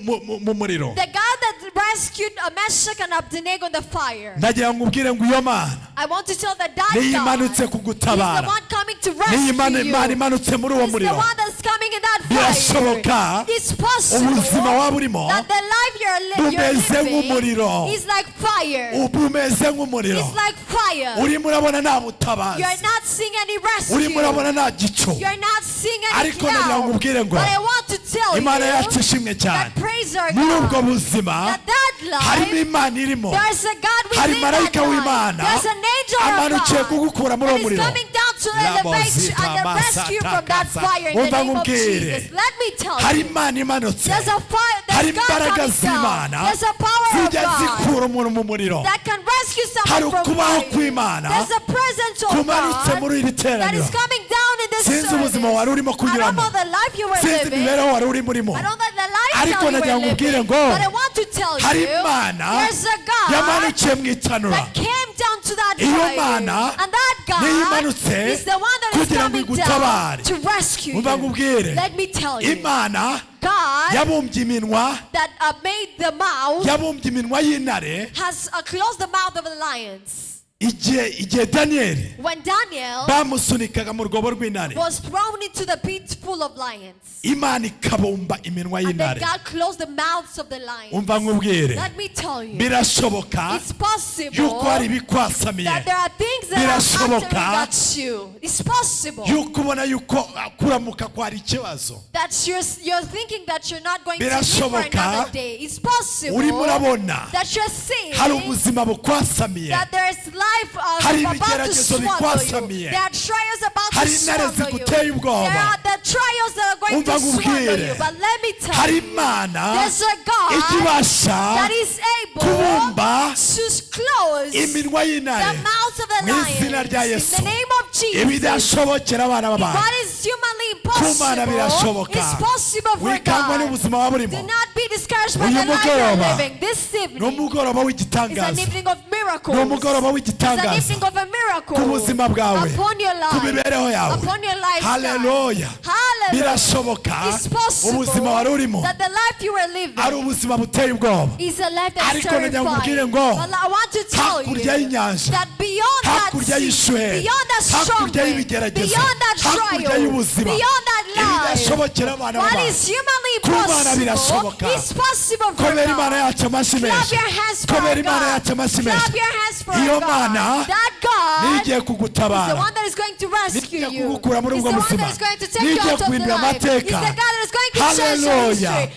muriro. the God that rescued Meshach and Abednego in the fire, Ndagira ngo ubwire ngo iyo Mana I want to tell that that niyo God imanutse is the kugutabara. one coming to Niyo Imana rescue you. imanutse muri uwo He's the muriro. one that's coming in that Birashoboka fire. It's possible ubuzima waba urimo that the life you're bumeze living nk'umuriro. is like fire. Bumeze nk'umuriro. It's like fire. Urimo urabona nta butabazi. You're not seeing any Urimo rescue. urabona nta gicu. You're not seeing any Ariko nagira ngo cloud. ubwire ngo But I want to tell Imana yacu you ishimwe cyane. that praise our Muri ubwo God. buzima That harimo life, Imana irimo. there's a God Hari within that marayika w'Imana life. There's an angel amanukiye of kugukura God muri uwo that is muriro. coming down to elevate you and rescue you from that fire in the Umva name of nkubwire. Jesus. Let me tell Hari you. Imana imanutse. There's a fire, Hari there's God imbaraga coming down. z'Imana There's a power of zijya God zikura umuntu mu muriro. that can rescue Hari someone from ukubaho fire. kw'Imana There's a presence of kumanutse God muri iri that teraniro. is coming down in this Sinzi service. ubuzima wari urimo I don't kunyuramo. know the life you were Sinzi living. imibereho wari urimo urimo. I don't know the Ariko lifestyle you nagira were ngo ubwire living. ngo But I want to tell you, hari Imana there's a God yamanukiye mu itanura. that came down to that Iyo fire. Mana And that niyo God imanutse is the one that is kugira ngo coming igutabare. down to rescue Umva you. nkubwire. Let me tell you, Imana God yabumbye iminwa that made the mouth yabumbye iminwa y'intare has closed the mouth of the lions. igihe Daniyeli When Daniel bamusunikaga mu rwobo rw'intare. was thrown into the pit full of lions, Imana ikabumba iminwa and then y'intare. God closed the mouths of the lions. Umva nkubwire. Let me tell you, Birashoboka it's possible yuko hari ibikwasamiye. that there are things that are Birashoboka entering at you. It's possible yuko ubona yuko kuramuka kwari ikibazo. that you're thinking that you're not going to live for Birashoboka another day. It's possible urimo urabona that you're seeing hari ubuzima bukwasamiye. that there's life Hari about to ibigeragezo swallow you. bikwasamiye. There are trials about Hari to intare swallow you. ziguteye ubwoba. There are the trials that are going Umva to swallow nkubwire. you. But let me tell Hari you, Imana there's a God ikibasha that is able kubumba to close iminwa the y'intare mouths of the mu izina rya lions Yesu. in the name of Jesus. Ibidashobokera abana b'abantu. What is humanly Ku Mana impossible birashoboka. is possible for Wikangwa God. n'ubuzima waba Do urimo. not be discouraged by Uyu the life you're mugoroba living. This ni evening umugoroba is an w'igitangaza. evening of miracles. Ni umugoroba It's an w'igitangaza evening of a miracle ku buzima bwawe, upon your ku life, mibereho yawe. upon your lifestyle. Haleluya. Hallelujah. Birashoboka It's possible ubuzima wari urimo that the life you were living ari ubuzima buteye ubwoba. is a life that's Ariko nagira ngo terrifying. nkubwire ngo But I want to tell you hakurya y'inyanja, that beyond that hakurya sea, y'ishuheri, beyond that struggle, hakurya y'ibigeragezo, beyond that hakurya trial, y'ubuzima, beyond that life, ibidashobokera abana what b'abantu. is humanly Ku Mana possible birashoboka. is possible for Komera Imana God. yacu amashyi Clap menshi. your hands for Komera our Imana God. yacu amashyi Clap menshi. your hands for Iyo our God. Mana That God nigiye is the kugutabara. one that is going to rescue Nigiye you. kugukura muri He's ubwo the one buzima. that is going to take you Nigiye out of the guhindura life. He's the amateka. God that is going to change your history. Hallelujah.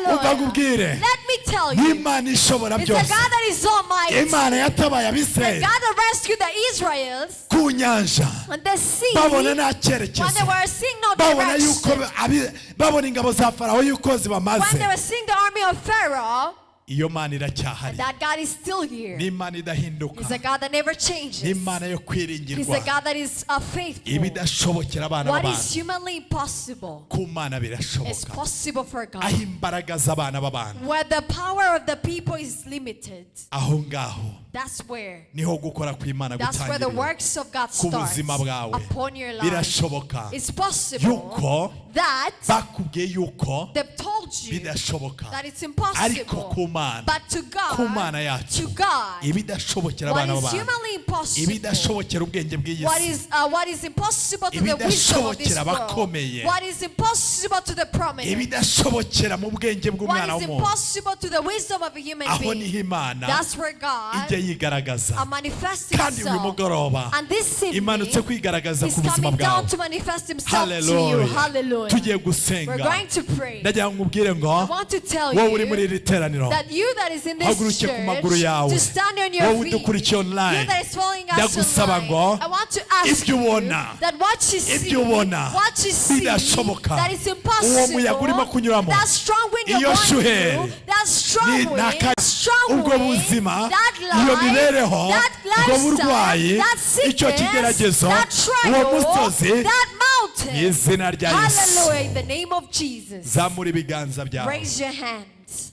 Hallelujah. Let me tell you, Imana ishobora it's a byose. God that is almighty. Imana yatabaye The Abisirayeli God that rescued the Israelites ku nyanja on the sea babona nta when they cyerekezo, were seeing no babona yuko direction, babona ingabo za Farawo yuko when they zibamaze. were seeing the army of Pharaoh, Iyo Mana iracyahari. that God is still here. Ni Imana idahinduka. He's a God that never changes. Ni Imana yo He's a kwiringirwa. God that is faithful. Ibidashobokera abana What is b'abantu humanly impossible ku Mana is birashoboka. possible for God. Aho imbaraga z'abana b'abantu, Where the power of the people is limited, aho ngaho that's where niho gukora kw'Imana the gutangirira. works of God Ku starts buzima bwawe upon your life. birashoboka It's possible yuko that bakubwiye yuko they've told you bidashoboka, that it's ariko ku impossible. Mana, But to ku Mana God, yacu, to God, ibidashobokera what abana is b'abantu, humanly impossible, ibidashobokera ubwenge bw'iyi si, what is impossible to the wisdom of this ibidashobokera world, abakomeye, what is impossible to the prominent, ibidashobokera mu bwenge what bw'umwana is w'umuntu, impossible to the wisdom of a human aho being. niho Imana That's where God ijya yigaragaza. manifests Kandi uyu himself. mugoroba And this evening, imanutse kwigaragaza He's ku buzima coming down bwawe. to manifest himself to you. Hallelujah. Hallelujah. Tugiye We're gusenga. going to pray. Ndagira ngo nkubwire I ngo want to tell wowe uri muri you iri teraniro, that you that is in this haguruke ku maguru yawe, church, to stand on your wowe feet, udukurikiye you online, that is following us ndagusaba online, ngo I want to ask ibyo you ubona, that what you see, ibyo ubona what you see, bidashoboka, that is uwo muyaga urimo impossible, kunyuramo, that strong wind you're iyo going shuheri, through, that strong ni wind, naka strong ubwo wind, buzima, that iyo life, mibereho, that ubwo burwayi, lifestyle, that icyo sickness, kigeragezo, that uwo trial, musozi, that mu mountain. izina rya Yesu. Hallelujah, in the name of Jesus. Zamura ibiganza byawe, Raise your hands.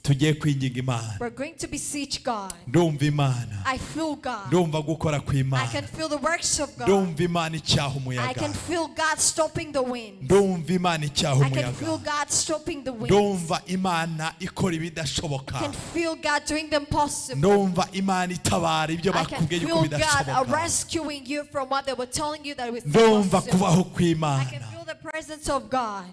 tugiye kwinginga Imana. We're going to beseech God. Ndumva Imana, I feel God. ndumva gukora I kw'Imana, can feel the works of God. ndumva Imana icyaha I umuyaga, can feel God stopping the wind. ndumva Imana icyaha I can feel umuyaga, God stopping the wind. ndumva Imana ikora ibidashoboka, I can feel God doing the impossible. ndumva Imana itabara ibyo I can bakubwiye yuko feel God bidashoboka, rescuing you from what they were telling you that was ndumva impossible. kubaho I can kw'Imana, feel the presence of God.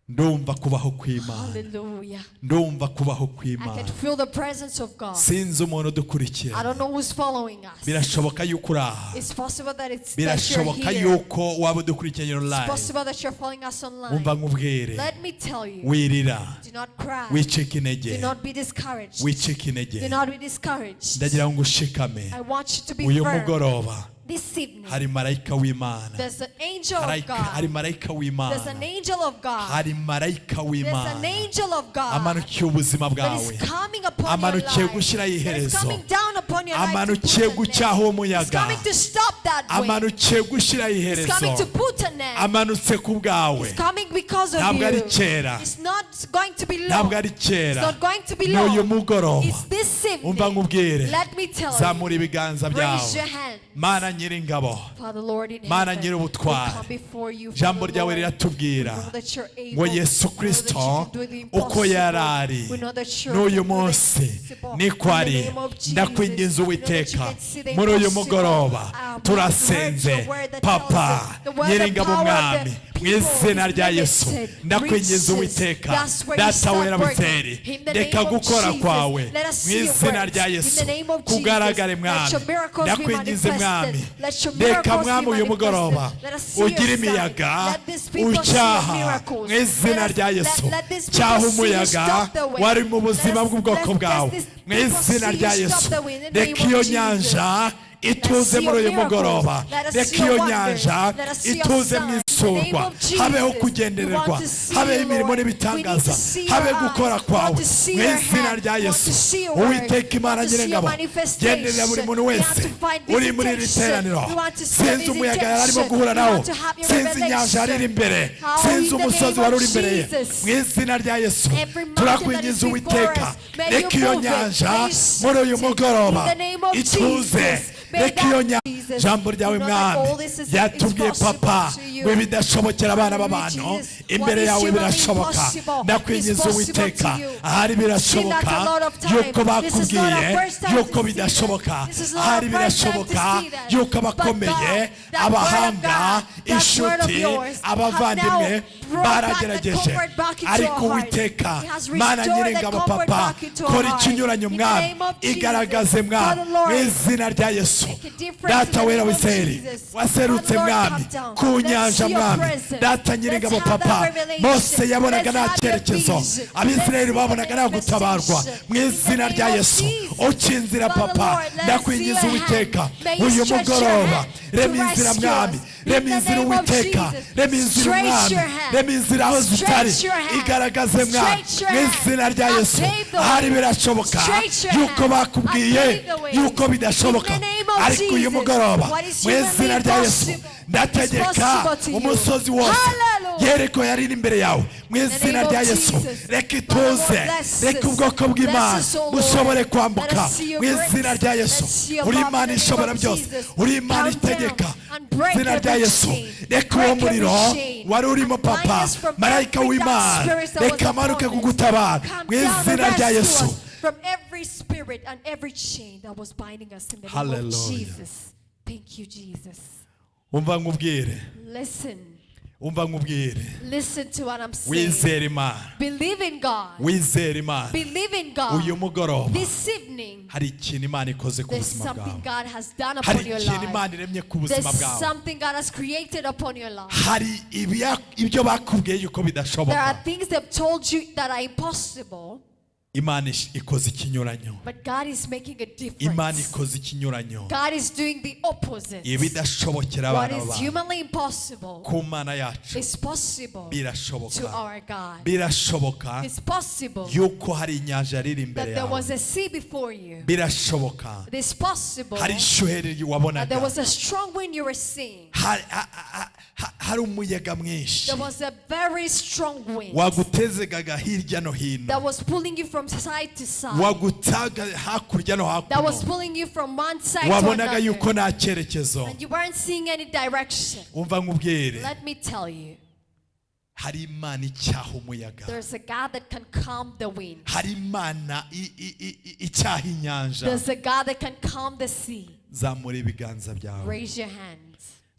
ndumva kubaho kw'Imana, Hallelujah. ndumva kubaho I can kw'Imana. feel the presence of God. Sinzi umuntu udukurikira, I don't know who's following us. birashoboka yuko uri aha, It's possible that that birashoboka you're here. yuko waba udukurikiye It's online. possible that you're following us online. Umva nkubwire, Let me tell you, wirira, do not cry. wicika Do intege, not be discouraged. wicika intege, Do not be discouraged. ndagira ngo ushikame. I want you to be Uyu firm. mugoroba This evening, hari marayika w'Imana, there's an angel of hari God. marayika There's w'Imana, an angel of God. hari marayika There's an w'Imana angel of God amanukiye ubuzima that is bwawe, coming upon your amanukiye life. gushyiraho That is iherezo, coming down upon your life to amanukiye put an gucyaha end. umuyaga, It's coming to stop that wind. amanukiye gushyiraho It's coming to iherezo, put an end. amanutse ku bwawe, It's coming because of ntabwo ari you. kera, It's not going to be ntabwo long. ari It's kera, not going to be ni uyu long. mugoroba. It's this Umva evening. nkubwire, Let me tell zamura you. ibiganza Raise your byawe. hands. Mana nyiringabo, Father, Lord in Mana heaven, we nyir'ubutware, come before you, ijambo Father, ryawe Lord. riratubwira We know that you're able. ngo Yesu We know that Kristo you can do the uko yari impossible. ari We know that you're n'uyu able to do the munsi impossible. niko In ari, the name of Jesus, ndakwinginze we know that you Uwiteka, can see the muri uyu impossible. mugoroba turasenze, Papa nyiringabo mwami, mu izina rya Yesu ndakwinginze Uwiteka, data wera Biseri, reka gukora kwawe mu izina rya Yesu kugaragare mwami, ndakwinginze mwami, reka mwami uyu mugoroba ugire imiyaga ucyaha mu izina rya Yesu, cyaha umuyaga wari mu buzima bw'ubwoko bwawe mu izina rya Yesu, reka iyo nyanja ituze muri uyu mugoroba, reka iyo nyanja ituze mu isurwa, habeho kugendererwa, habeho imirimo n'ibitangaza, habe gukora kwawe mu izina rya Yesu. Uwiteka Imana nyir'ingabo, genderera buri muntu wese uri muri iri teraniro, sinzi umuyaga yari arimo guhura nawo, sinzi inyanja yari iri imbere, sinzi umusozi wari uri imbere ye, mu izina rya Yesu turakwinginze Uwiteka, reka iyo nyanja muri uyu mugoroba ituze, reka iyo nyanja. Jambo ryawe mwami ryatubwiye Papa ngo ibidashobokera abana b'abantu imbere yawe birashoboka, ndakwinginze Uwiteka, ahari birashoboka yuko bakubwiye yuko bidashoboka, ahari birashoboka yuko abakomeye, abahanga, inshuti, abavandimwe baragerageje, ariko Uwiteka Mana nyir'ingabo Papa, kora ikinyuranye mwami, igaragaze mwami mu izina rya Yesu. Data wera Biseri, waserutse mwami ku nyanja inyanja mwami data nyir'ingabo papa Mose yabonaga nta cyerekezo abisirayeli babonaga nta gutabarwa mu izina rya Yesu ukinzira papa ndakwingiza Uwiteka uyu mugoroba rema inzira mwami rema inzira Uwiteka rema inzira mwami rema inzira aho zitari igaragaze mwami mu izina rya Yesu ahari birashoboka yuko bakubwiye yuko bidashoboka ariko uyu mugoroba mu izina rya Yesu ndategeka umusozi wose Yeriko yari imbere yawe mu izina rya Yesu reka ituze reka ubwoko bw'Imana bushobore kwambuka mu izina rya Yesu uri Imana ishobora byose uri Imana itegeka mu izina rya Yesu reka uwo muriro wari urimo papa marayika w'Imana reka amanuke kugutabara mu izina rya Yesu from every spirit and every chain that was binding us in the name of Jesus. Thank you, Jesus. Umva ngubwire. Listen. Umva ngubwire. Listen to what I'm saying. Wizere Imana. Believe in God. Wizere Imana. Believe in God. Uyu mugoroba. This evening. Hari ikintu Imana ikoze ku There's buzima bwawe. something God has done upon your life. There's something God has created upon your life. Hari ibyo bakubwiye yuko bidashoboka. There are things they've told you that are impossible. Imana ikoze ikinyuranyo. But God is making a difference. Imana ikoze ikinyuranyo. God is doing the opposite. Ibidashobokera What abana is humanly impossible ku Mana yacu is possible birashoboka. to our God. Birashoboka It's possible yuko hari inyanja riri imbere that there was yawe. a sea before you. Birashoboka It is possible hari ishuheri that wabonaga. there was a strong wind you were seeing. Hari umuyaga mwinshi There was a very strong wind wagutezegaga hirya no hino. that was pulling you from side to side. Wagutaga hakurya no That was hakuno. pulling you from one side to Wabonaga yuko another. nta cyerekezo. And you weren't seeing any direction. Umva ngubwire. Let me tell you, Hari Imana icyaha umuyaga. there's a God that can calm the wind. Hari Imana icyaha inyanja. There's a God that can calm the sea. Zamura ibiganza byawe. Raise your hands.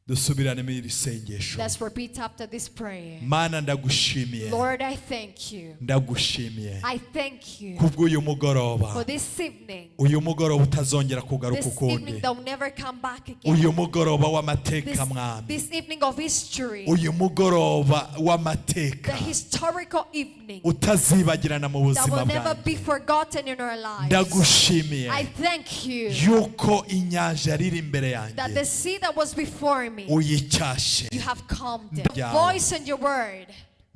Dusubirane muri iri sengesho. Let's repeat after this prayer. Mana ndagushimiye. Lord, I thank you. Ndagushimiye. I thank you Kubw'uyu mugoroba. for this evening. Uyu mugoroba utazongera kugaruka This evening ukundi. that will never come back Uyu again. mugoroba w'amateka mwami. This evening of history. Uyu mugoroba The w'amateka historical evening utazibagirana mu that buzima will never bwanjye. be forgotten in our lives. Ndagushimiye I thank you yuko inyanja riri imbere that yanjye the sea that was before me, uyicyashe. you have calmed it. Yeah. Voice and your word.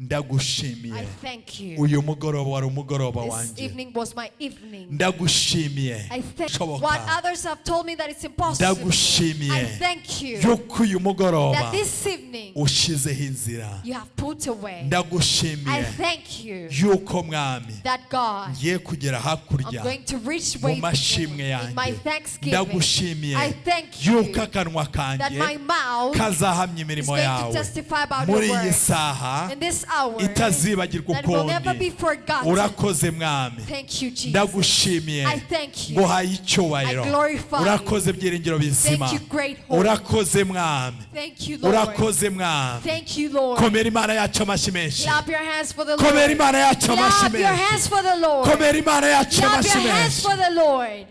I Ndagushimiye thank you. uyu mugoroba wari umugoroba This wanjye. evening was my evening. Ndagushimiye I thank Shoboka. what others have told me that it's impossible. Ndagushimiye I thank you yuko uyu mugoroba that this evening ushizeho inzira. you have put away. I Ndagushimiye thank you yuko mwami that God, ngiye kugera I'm hakurya going to reach mu way mashimwe in my yanjye. thanksgiving. Ndagushimiye I thank you yuko akanwa that kanjye my mouth kazahamya is imirimo going to yawe testify about muri your iyi word saha in this hour itazibagirwa that will never be ukundi. forgotten. Urakoze mwami. Thank you, Jesus. Ndagushimiye I thank you. nguhaye icyubahiro. I glorify you. Urakoze byiringiro bizima. Thank you, great hope. Urakoze mwami. Thank you, Lord. Urakoze mwami. Thank you, Lord. Komera Imana yacu amashyi menshi. Clap your hands for the Komera Lord. Imana yacu amashyi Clap your menshi. hands for the Lord. Komera Imana yacu Clap amashyi your hands menshi. for the Lord.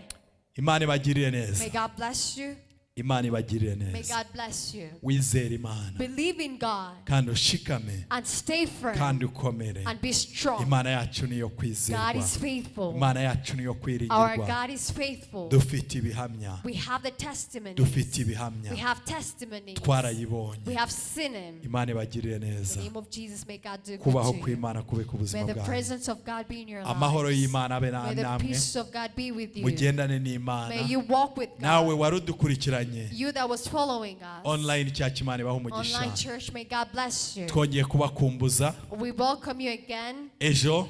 Imana ibagirire neza. May God bless you. Imana ibagirire May neza. God bless you. Wizere Imana Believe in God kandi ushikame and stay firm kandi ukomere. and be strong. Imana yacu niyo God kwizerwa. is faithful. Imana yacu niyo Our kwiringirwa. God is faithful. Dufite ibihamya. We have the testimonies. Dufite ibihamya. We have testimonies. Twarayibonye. We have seen Him. Imana ibagirire In neza. the name of Jesus, may God do good Kubaho to you. kw'Imana kube ku May buzima the bwawe. presence of God be in your Amahoro lives. y'Imana abe May the namwe. peace of God be with you. Mugendane n'Imana. May you walk with Nawe God. wari udukurikiranye You that was following us. online cyacu Imana ibahe umugisha. Online church, may God bless you. Twongeye kubakumbuza We welcome you again. ejo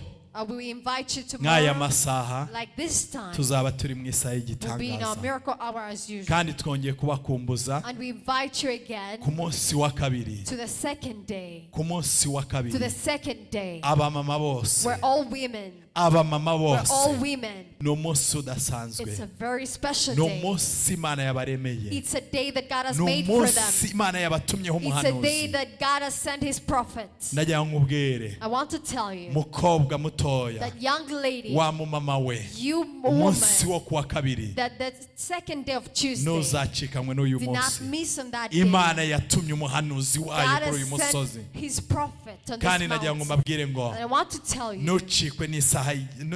We invite you nk'aya tomorrow. masaha Like this time, tuzaba turi mu isaha we'll be in our y'igitangaza. miracle hour as usual. Kandi twongeye kubakumbuza And we invite you again ku munsi wa kabiri. to the second day. Ku munsi wa To the kabiri second day, abamama bose where all women abamama We're all bose women. ni umunsi udasanzwe It's a very special ni day. umunsi Imana yabaremeye It's a day that God has ni made for them. umunsi Imana yabatumyeho It's a day umuhanuzi that God has sent his prophets. ndagira ngo nkubwire I want to tell you mukobwa mutoya that young lady, wa mumama we you umunsi woman, wo kuwa kabiri that the second day of Tuesday, ntuzacikanywe n'uyu do not munsi miss on that day. Imana yatumye umuhanuzi wayo God kuri uyu has musozi sent his prophet on kandi this nagira ngo mountain. mbabwire ngo And I want to tell you, ntucikwe n'isaha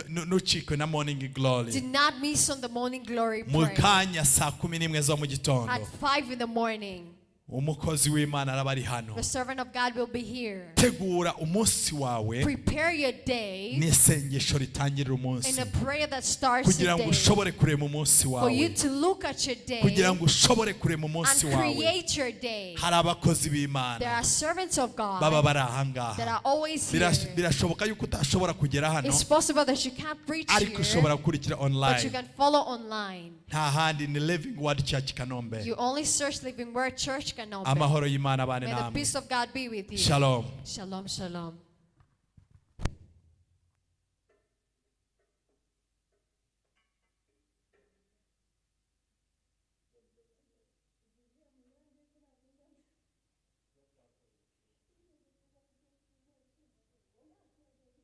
ntucikwe na morning do glory not miss on the morning glory mu prayer kanya saa 11 zo mu gitondo at 5 in the morning. umukozi w'Imana araba ari hano The servant of God will be here. tegura umunsi wawe Prepare your day n'isengesho ritangirira in umunsi a prayer that starts the kugira ngo day. ushobore kurema umunsi For you wawe to look at your day kugira ngo ushobore kurema umunsi and wawe create your day. hari abakozi There b'Imana are servants of baba God bari that ahangaha are always here. birashoboka yuko utashobora kugera hano It's possible that you can't reach ariko here, ushobora gukurikira but you online can follow online. nta handi ni Living Word Church Kanombe You only search Living Word Church Kanombe. amahoro y'Imana abane May the namwe peace of God be with you. shalom Shalom, shalom.